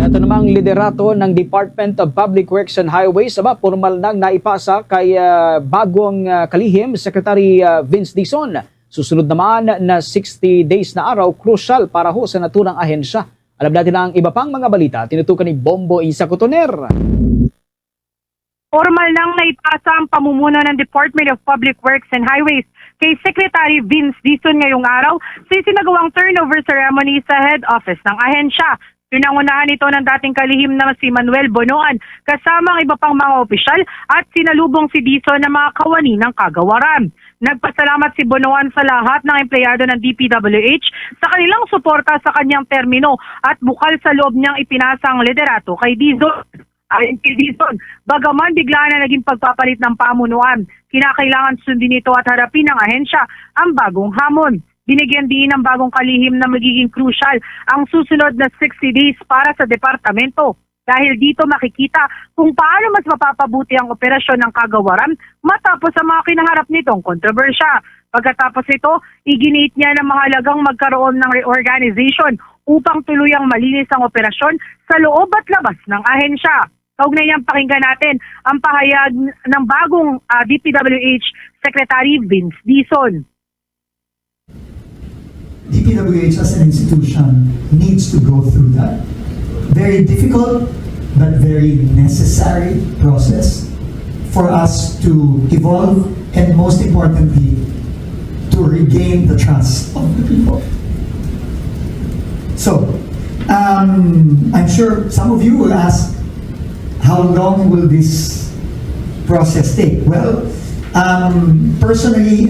Ito namang liderato ng Department of Public Works and Highways, formal nang naipasa kay bagong kalihim Secretary Vince Dizon. Susunod naman na 60 days na araw, crucial para ho sa naturang ahensya. Alam natin ang iba pang mga balita, tinutukan ni Bombo Isa Cotoner. Formal nang naipasa ang pamumuno ng Department of Public Works and Highways kay Secretary Vince Dizon ngayong araw sa isinagawang turnover ceremony sa head office ng ahensya. Pinangunahan ito ng dating kalihim na si Manuel Bonoan kasama ang iba pang mga opisyal at sinalubong si Dizon ng mga kawani ng kagawaran. Nagpasalamat si Bonoan sa lahat ng empleyado ng DPWH sa kanilang suporta sa kanyang termino at bukal sa loob niyang ipinasa ang liderato kay Dizon. Ayon kay Dizon, bagaman bigla na naging pagpapalit ng pamunuan, kinakailangan sundin ito at harapin ng ahensya ang bagong hamon. Binigyan din ng bagong kalihim na magiging crucial ang susunod na 60 days para sa departamento. Dahil dito makikita kung paano mas mapapabuti ang operasyon ng kagawaran matapos ang mga kinaharap nitong kontrobersya. Pagkatapos ito, iginiit niya na mahalagang magkaroon ng reorganization upang tuluyang malinis ang operasyon sa loob at labas ng ahensya. Kaugnay niyang pakinggan natin ang pahayag ng bagong DPWH Secretary Vince Dizon. DPWH as an institution needs to go through that very difficult but very necessary process for us to evolve and most importantly to regain the trust of the people. So, I'm sure some of you will ask, how long will this process take? Well, personally,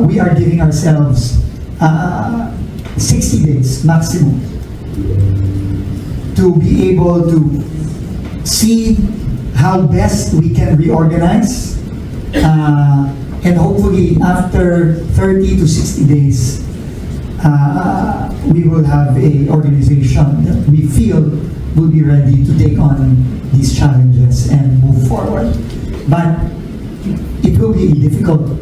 we are giving ourselves 60 days maximum to be able to see how best we can reorganize and hopefully after 30 to 60 days we will have a organization that we feel will be ready to take on these challenges and move forward, but it will be difficult.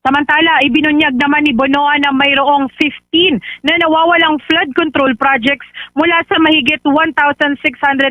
Samantala, ibinunyag naman ni Bonoan na mayroong 15 na nawawalang flood control projects mula sa mahigit 1,600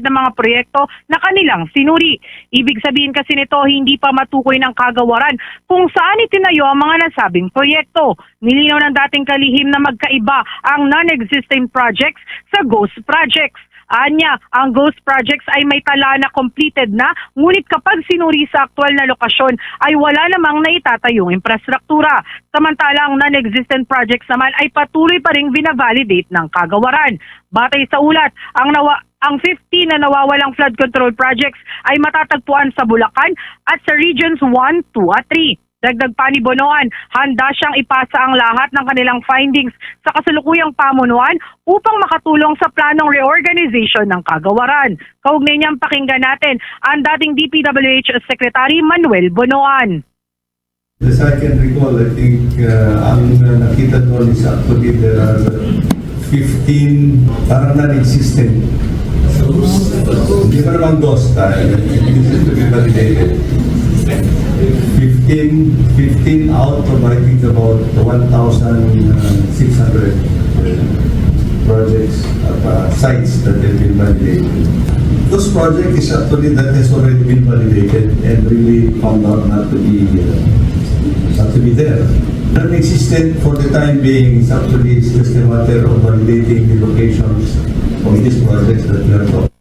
na mga proyekto na kanilang sinuri. Ibig sabihin kasi nito, hindi pa matukoy ng kagawaran kung saan itinayo ang mga nasabing proyekto. Nilinaw ng dating kalihim na magkaiba ang non-existing projects sa ghost projects. Anya, ang ghost projects ay may tala na completed na, ngunit kapag sinuri sa aktual na lokasyon ay wala namang naitatayong infrastruktura. Samantalang non-existent projects naman ay patuloy pa ring binavalidate ng kagawaran. Batay sa ulat, ang 15 na nawawalang flood control projects ay matatagpuan sa Bulacan at sa Regions 1, 2 at 3. Dagdag pa ni Bonoan, handa siyang ipasa ang lahat ng kanilang findings sa kasalukuyang pamunuan upang makatulong sa planong reorganization ng kagawaran. Kaugnay niyang pakinggan natin ang dating DPWH Secretary Manuel Bonoan. As I can recall, I think ang nakita doon is actually there are 15 parang non-existent. Hindi pa naman ghost, this is to be validated. 15 out of I think about 1,600 projects sites that have been validated. Those projects is actually that has already been validated and really found out not to be there. Non-existent for the time being is actually just a matter of validating the locations of these projects that we are talking.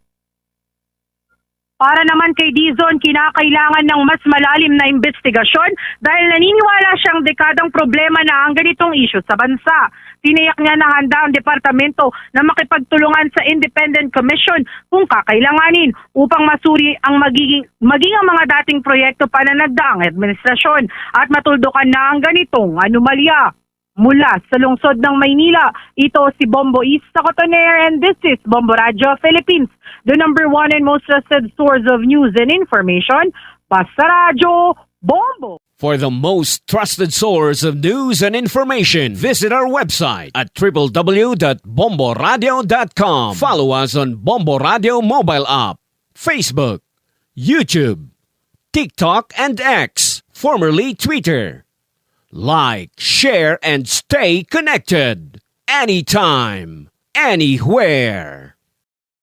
Para naman kay Dizon, kinakailangan ng mas malalim na investigasyon dahil naniniwala siyang dekadang problema na ang ganitong issue sa bansa. Tiniyak niya na handa ang departamento na makipagtulungan sa Independent Commission kung kakailanganin upang masuri ang maging ang mga dating proyekto pa na nagdaang administrasyon at matuldukan na ang ganitong anomalya. Mula sa lungsod ng Maynila, ito si Bombo Isa Cotoner and this is Bombo Radio Philippines, the number one and most trusted source of news and information. Basta Radio, Bombo! For the most trusted source of news and information, visit our website at www.bomboradio.com. Follow us on Bombo Radio mobile app, Facebook, YouTube, TikTok, and X, formerly Twitter. Like, share, and stay connected. anytime, anywhere.